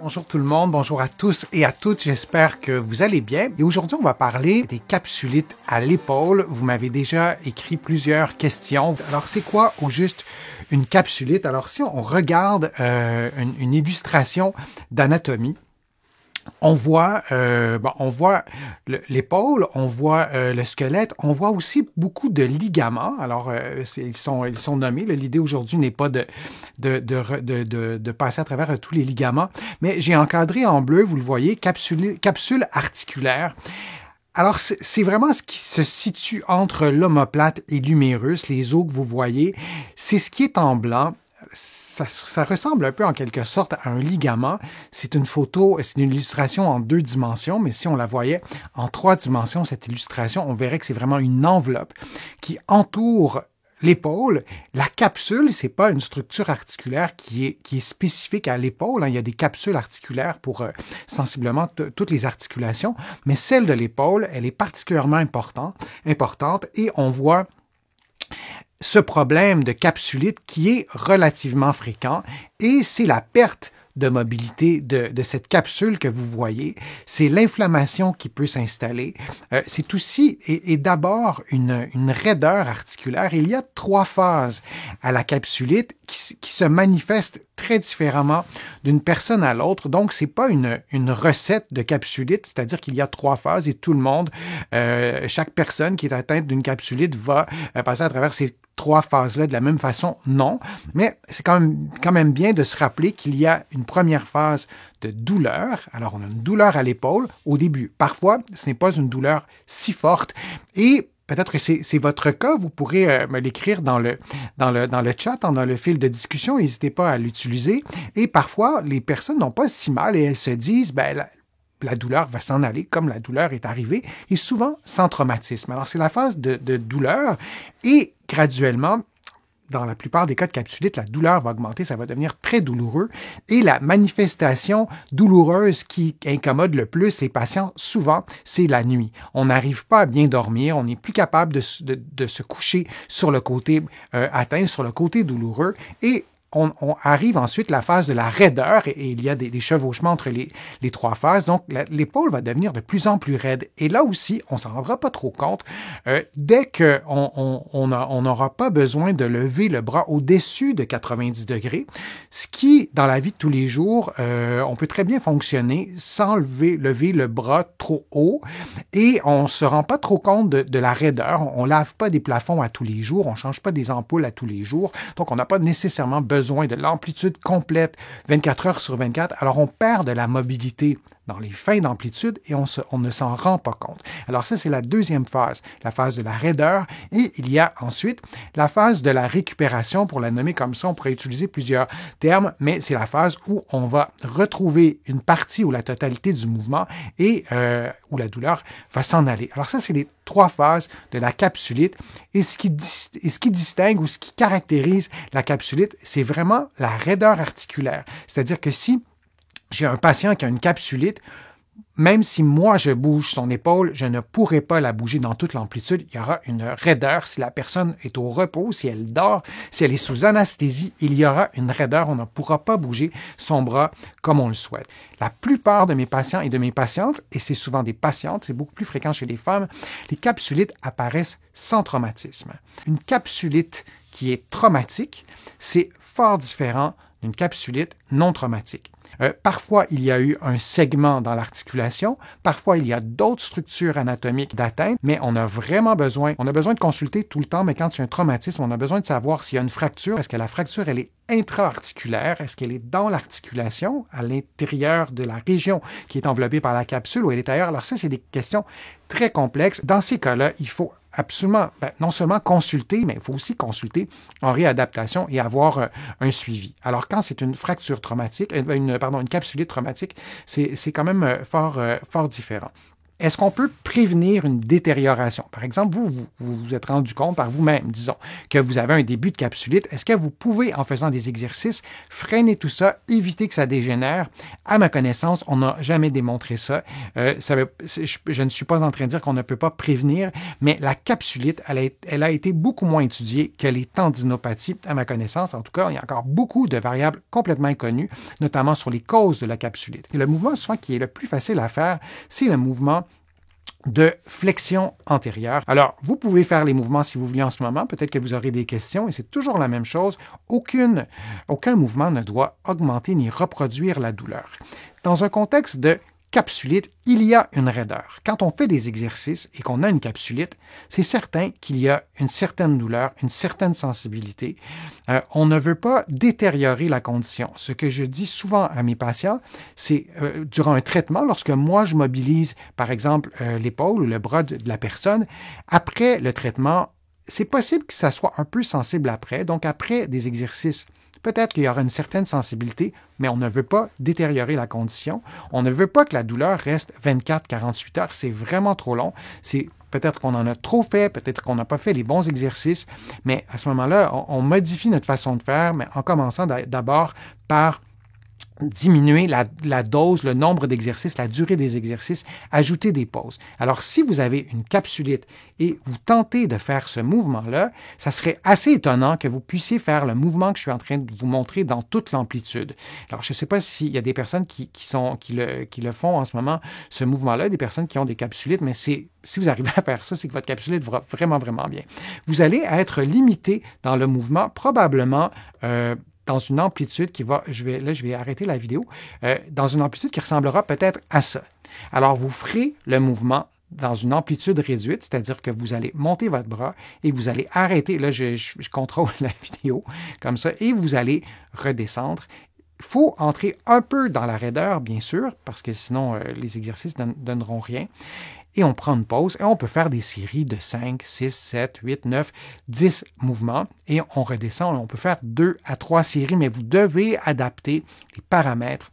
Bonjour tout le monde, bonjour à tous et à toutes, j'espère que vous allez bien. Et aujourd'hui, on va parler des capsulites à l'épaule. Vous m'avez déjà écrit plusieurs questions. Alors, c'est quoi au juste une capsulite? Alors, si on regarde une illustration d'anatomie, on voit l'épaule, on voit le squelette, on voit aussi beaucoup de ligaments. Alors, ils sont nommés. L'idée aujourd'hui n'est pas de passer à travers tous les ligaments, mais j'ai encadré en bleu, vous le voyez, capsule articulaire. Alors, c'est vraiment ce qui se situe entre l'omoplate et l'humérus, les os que vous voyez. C'est ce qui est en blanc. Ça ressemble un peu en quelque sorte à un ligament. C'est une photo, c'est une illustration en 2 dimensions, mais si on la voyait en 3 dimensions, cette illustration, on verrait que c'est vraiment une enveloppe qui entoure l'épaule. La capsule, c'est pas une structure articulaire qui est spécifique à l'épaule. Il y a des capsules articulaires pour sensiblement toutes les articulations, mais celle de l'épaule, elle est particulièrement importante et on voit ce problème de capsulite qui est relativement fréquent et c'est la perte de mobilité de cette capsule que vous voyez. C'est l'inflammation qui peut s'installer. C'est aussi et d'abord une raideur articulaire. Il y a 3 phases à la capsulite qui se manifestent très différemment d'une personne à l'autre. Donc, c'est pas une recette de capsulite, c'est-à-dire qu'il y a 3 phases et tout le monde, chaque personne qui est atteinte d'une capsulite va passer à travers ces 3 phases-là de la même façon, non. Mais c'est quand même bien de se rappeler qu'il y a une première phase de douleur. Alors, on a une douleur à l'épaule au début. Parfois, ce n'est pas une douleur si forte et peut-être que c'est votre cas, vous pourrez me l'écrire dans le chat, dans le fil de discussion, n'hésitez pas à l'utiliser. Et parfois, les personnes n'ont pas si mal et elles se disent, la douleur va s'en aller comme la douleur est arrivée, et souvent sans traumatisme. Alors, c'est la phase de douleur, et graduellement, dans la plupart des cas de capsulite, la douleur va augmenter, ça va devenir très douloureux. Et la manifestation douloureuse qui incommode le plus les patients, souvent, c'est la nuit. On n'arrive pas à bien dormir, on n'est plus capable de se coucher sur le côté atteint, sur le côté douloureux, et on arrive ensuite à la phase de la raideur et il y a des chevauchements entre les 3 phases. Donc, l'épaule va devenir de plus en plus raide. Et là aussi, on s'en rendra pas trop compte. Dès qu'on n'aura pas besoin de lever le bras au-dessus de 90 degrés, ce qui, dans la vie de tous les jours, on peut très bien fonctionner sans lever le bras trop haut et on ne se rend pas trop compte de la raideur. On ne lave pas des plafonds à tous les jours, on ne change pas des ampoules à tous les jours. Donc, on n'a pas nécessairement besoin de l'amplitude complète 24 heures sur 24, alors on perd de la mobilité dans les fins d'amplitude et on ne s'en rend pas compte. Alors ça, c'est la deuxième phase, la phase de la raideur, et il y a ensuite la phase de la récupération, pour la nommer comme ça, on pourrait utiliser plusieurs termes, mais c'est la phase où on va retrouver une partie ou la totalité du mouvement et où la douleur va s'en aller. Alors ça, c'est les 3 phases de la capsulite, et ce qui distingue ou ce qui caractérise la capsulite, c'est vraiment la raideur articulaire. C'est-à-dire que si j'ai un patient qui a une capsulite, même si moi je bouge son épaule, je ne pourrai pas la bouger dans toute l'amplitude. Il y aura une raideur. Si la personne est au repos, si elle dort, si elle est sous anesthésie, il y aura une raideur. On ne pourra pas bouger son bras comme on le souhaite. La plupart de mes patients et de mes patientes, et c'est souvent des patientes, c'est beaucoup plus fréquent chez les femmes, les capsulites apparaissent sans traumatisme. Une capsulite qui est traumatique, c'est fort différent d'une capsulite non traumatique. Parfois, il y a eu un segment dans l'articulation. Parfois, il y a d'autres structures anatomiques d'atteinte, mais on a besoin de consulter tout le temps, mais quand il y a un traumatisme, on a besoin de savoir s'il y a une fracture. Est-ce que la fracture, elle est intra-articulaire? Est-ce qu'elle est dans l'articulation, à l'intérieur de la région qui est enveloppée par la capsule, ou elle est ailleurs? Alors ça, c'est des questions très complexes. Dans ces cas-là, il faut absolument, non seulement consulter, mais il faut aussi consulter en réadaptation et avoir un suivi. Alors, quand c'est une fracture traumatique, une capsulite traumatique, c'est quand même fort différent. est-ce qu'on peut prévenir une détérioration? Par exemple, vous vous êtes rendu compte par vous-même, disons, que vous avez un début de capsulite. Est-ce que vous pouvez, en faisant des exercices, freiner tout ça, éviter que ça dégénère? À ma connaissance, on n'a jamais démontré ça. Je ne suis pas en train de dire qu'on ne peut pas prévenir, mais la capsulite, elle a été beaucoup moins étudiée que les tendinopathies, à ma connaissance. En tout cas, il y a encore beaucoup de variables complètement inconnues, notamment sur les causes de la capsulite. Et le mouvement, souvent, qui est le plus facile à faire, c'est le mouvement de flexion antérieure. Alors, vous pouvez faire les mouvements si vous voulez en ce moment. Peut-être que vous aurez des questions et c'est toujours la même chose. Aucun mouvement ne doit augmenter ni reproduire la douleur. Dans un contexte de capsulite, il y a une raideur. Quand on fait des exercices et qu'on a une capsulite, c'est certain qu'il y a une certaine douleur, une certaine sensibilité. On ne veut pas détériorer la condition. Ce que je dis souvent à mes patients, c'est durant un traitement, lorsque moi je mobilise, par exemple, l'épaule ou le bras de la personne, après le traitement, c'est possible que ça soit un peu sensible après. Donc, après des exercices, peut-être qu'il y aura une certaine sensibilité, mais on ne veut pas détériorer la condition. On ne veut pas que la douleur reste 24-48 heures. C'est vraiment trop long. C'est peut-être qu'on en a trop fait, peut-être qu'on n'a pas fait les bons exercices, mais à ce moment-là, on modifie notre façon de faire, mais en commençant d'abord par diminuer la dose, le nombre d'exercices, la durée des exercices, ajouter des pauses. Alors, si vous avez une capsulite et vous tentez de faire ce mouvement-là, ça serait assez étonnant que vous puissiez faire le mouvement que je suis en train de vous montrer dans toute l'amplitude. Alors, je ne sais pas s'il y a des personnes qui le font en ce moment, ce mouvement-là, des personnes qui ont des capsulites, mais si vous arrivez à faire ça, c'est que votre capsulite va vraiment, vraiment bien. Vous allez être limité dans le mouvement, probablement dans une amplitude qui va, je vais arrêter la vidéo, dans une amplitude qui ressemblera peut-être à ça. Alors, vous ferez le mouvement dans une amplitude réduite, c'est-à-dire que vous allez monter votre bras et vous allez arrêter, là je contrôle la vidéo comme ça, et vous allez redescendre. Il faut entrer un peu dans la raideur, bien sûr, parce que sinon les exercices ne donneront rien. Et on prend une pause et on peut faire des séries de 5, 6, 7, 8, 9, 10 mouvements et on redescend. On peut faire 2 à 3 séries, mais vous devez adapter les paramètres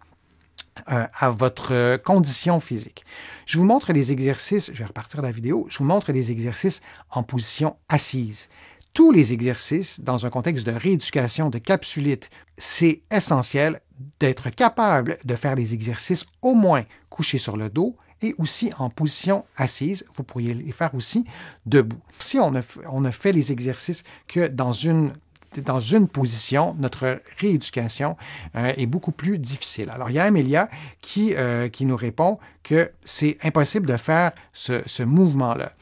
à votre condition physique. Je vous montre les exercices, je vais repartir la vidéo, je vous montre les exercices en position assise. Tous les exercices, dans un contexte de rééducation de capsulite, c'est essentiel d'être capable de faire les exercices au moins couché sur le dos et aussi en position assise. Vous pourriez les faire aussi debout. Si on ne fait les exercices que dans une position, notre rééducation est beaucoup plus difficile. Alors, il y a Amélia qui nous répond que c'est impossible de faire ce mouvement-là.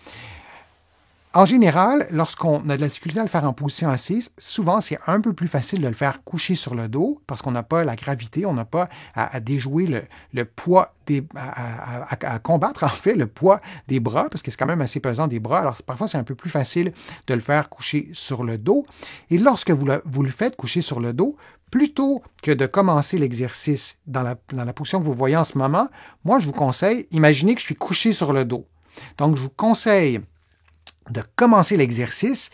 En général, lorsqu'on a de la difficulté à le faire en position assise, souvent c'est un peu plus facile de le faire couché sur le dos parce qu'on n'a pas la gravité, on n'a pas à déjouer le poids, à combattre en fait le poids des bras parce que c'est quand même assez pesant des bras. Alors parfois c'est un peu plus facile de le faire couché sur le dos. Et lorsque vous le faites couché sur le dos, plutôt que de commencer l'exercice dans la position que vous voyez en ce moment, moi je vous conseille, imaginez que je suis couché sur le dos. Donc je vous conseille de commencer l'exercice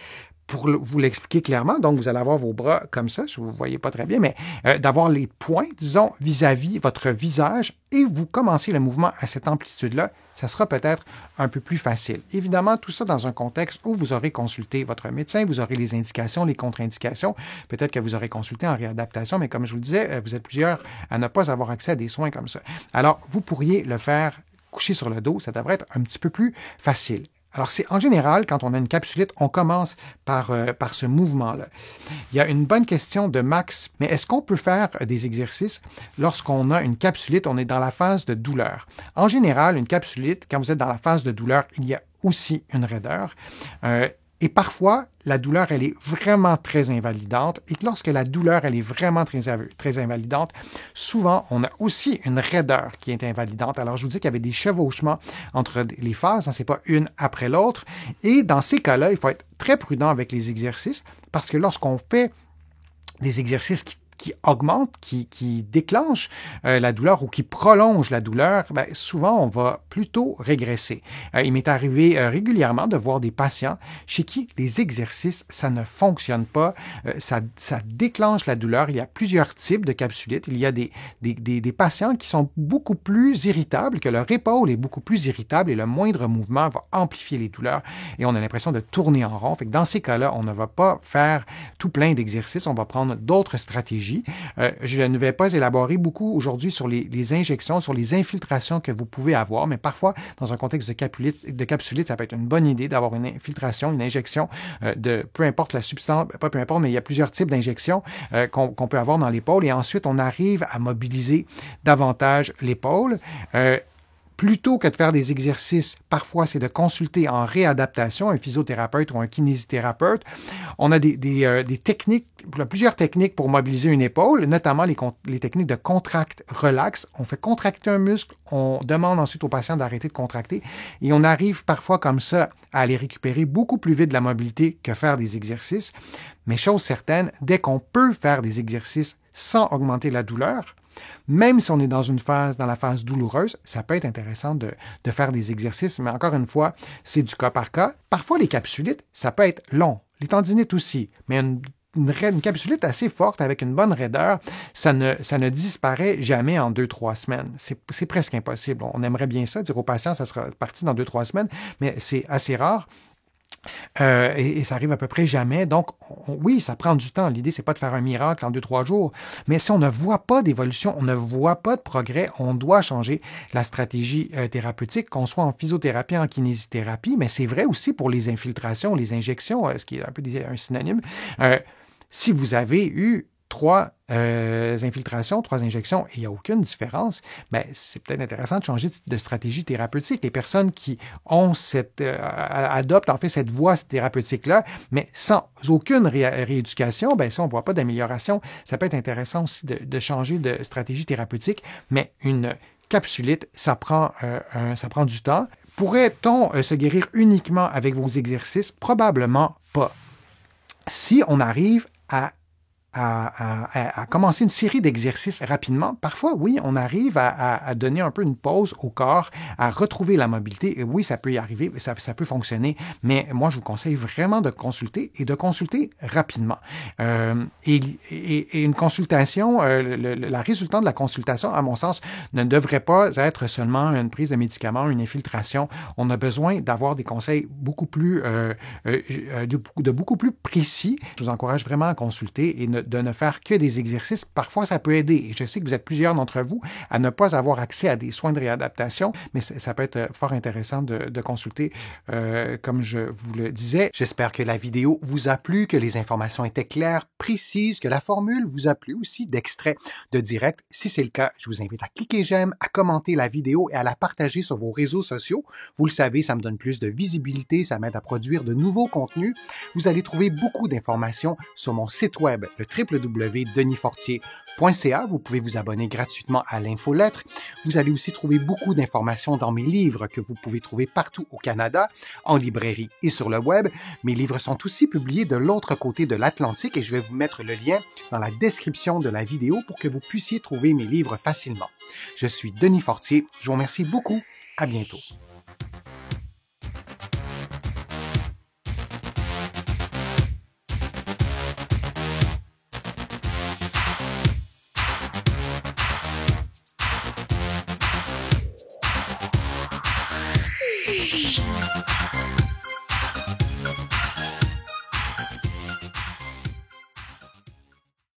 pour vous l'expliquer clairement. Donc, vous allez avoir vos bras comme ça, si vous ne voyez pas très bien, mais d'avoir les points, disons, vis-à-vis votre visage et vous commencez le mouvement à cette amplitude-là, ça sera peut-être un peu plus facile. Évidemment, tout ça dans un contexte où vous aurez consulté votre médecin, vous aurez les indications, les contre-indications, peut-être que vous aurez consulté en réadaptation, mais comme je vous le disais, vous êtes plusieurs à ne pas avoir accès à des soins comme ça. Alors, vous pourriez le faire couché sur le dos, ça devrait être un petit peu plus facile. Alors, c'est en général, quand on a une capsulite, on commence par ce mouvement-là. Il y a une bonne question de Max, mais est-ce qu'on peut faire des exercices lorsqu'on a une capsulite, on est dans la phase de douleur? En général, une capsulite, quand vous êtes dans la phase de douleur, il y a aussi une raideur. Et parfois, la douleur, elle est vraiment très invalidante. Et lorsque la douleur, elle est vraiment très invalidante, souvent, on a aussi une raideur qui est invalidante. Alors, je vous dis qu'il y avait des chevauchements entre les phases, hein, ce n'est pas une après l'autre. Et dans ces cas-là, il faut être très prudent avec les exercices parce que lorsqu'on fait des exercices qui augmente, qui déclenche la douleur ou qui prolonge la douleur, ben, souvent, on va plutôt régresser. Il m'est arrivé régulièrement de voir des patients chez qui les exercices, ça ne fonctionne pas, ça déclenche la douleur. Il y a plusieurs types de capsulites. Il y a des patients qui sont beaucoup plus irritables, que leur épaule est beaucoup plus irritable et le moindre mouvement va amplifier les douleurs et on a l'impression de tourner en rond. Fait que dans ces cas-là, on ne va pas faire tout plein d'exercices, on va prendre d'autres stratégies. Je ne vais pas élaborer beaucoup aujourd'hui sur les injections, sur les infiltrations que vous pouvez avoir, mais parfois, dans un contexte de capsulite, ça peut être une bonne idée d'avoir une infiltration, une injection de peu importe la substance, pas peu importe, mais il y a plusieurs types d'injections qu'on peut avoir dans l'épaule et ensuite, on arrive à mobiliser davantage l'épaule. Plutôt que de faire des exercices, parfois c'est de consulter en réadaptation un physiothérapeute ou un kinésithérapeute. On a des techniques, plusieurs techniques pour mobiliser une épaule, notamment les techniques de contracte-relax. On fait contracter un muscle, on demande ensuite au patient d'arrêter de contracter et on arrive parfois comme ça à aller récupérer beaucoup plus vite de la mobilité que faire des exercices. Mais chose certaine, dès qu'on peut faire des exercices sans augmenter la douleur, même si on est dans la phase douloureuse, ça peut être intéressant de faire des exercices, mais encore une fois, c'est du cas par cas. Parfois, les capsulites, ça peut être long. Les tendinites aussi, mais une capsulite assez forte avec une bonne raideur, ça ne disparaît jamais en 2-3 semaines. C'est presque impossible. On aimerait bien ça, dire aux patients, ça sera parti dans 2-3 semaines, mais c'est assez rare. Et ça arrive à peu près jamais. Donc, oui, ça prend du temps. L'idée, c'est pas de faire un miracle en 2-3 jours. Mais si on ne voit pas d'évolution, on ne voit pas de progrès, on doit changer la stratégie thérapeutique, qu'on soit en physiothérapie, en kinésithérapie. Mais c'est vrai aussi pour les infiltrations, les injections, ce qui est un peu un synonyme. Si vous avez eu 3 infiltrations, 3 injections, et il n'y a aucune différence, ben, c'est peut-être intéressant de changer de stratégie thérapeutique. Les personnes qui ont adoptent en fait cette voie thérapeutique-là, mais sans aucune rééducation, ben, si on ne voit pas d'amélioration, ça peut être intéressant aussi de changer de stratégie thérapeutique, mais une capsulite, ça prend du temps. Pourrait-on se guérir uniquement avec vos exercices? Probablement pas. Si on arrive à commencer une série d'exercices rapidement, parfois, oui, on arrive à donner un peu une pause au corps, à retrouver la mobilité. Et oui, ça peut y arriver, ça peut fonctionner, mais moi, je vous conseille vraiment de consulter et de consulter rapidement. Et une consultation, la résultante de la consultation, à mon sens, ne devrait pas être seulement une prise de médicaments, une infiltration. On a besoin d'avoir des conseils beaucoup plus précis. Je vous encourage vraiment à consulter et de ne faire que des exercices. Parfois, ça peut aider. Et je sais que vous êtes plusieurs d'entre vous à ne pas avoir accès à des soins de réadaptation, mais ça peut être fort intéressant de consulter, comme je vous le disais. J'espère que la vidéo vous a plu, que les informations étaient claires, précises, que la formule vous a plu aussi d'extrait de direct. Si c'est le cas, je vous invite à cliquer j'aime, à commenter la vidéo et à la partager sur vos réseaux sociaux. Vous le savez, ça me donne plus de visibilité, ça m'aide à produire de nouveaux contenus. Vous allez trouver beaucoup d'informations sur mon site web, le www.denisfortier.ca. Vous pouvez vous abonner gratuitement à l'infolettre. Vous allez aussi trouver beaucoup d'informations dans mes livres que vous pouvez trouver partout au Canada, en librairie et sur le web. Mes livres sont aussi publiés de l'autre côté de l'Atlantique et je vais vous mettre le lien dans la description de la vidéo pour que vous puissiez trouver mes livres facilement. Je suis Denis Fortier. Je vous remercie beaucoup. À bientôt.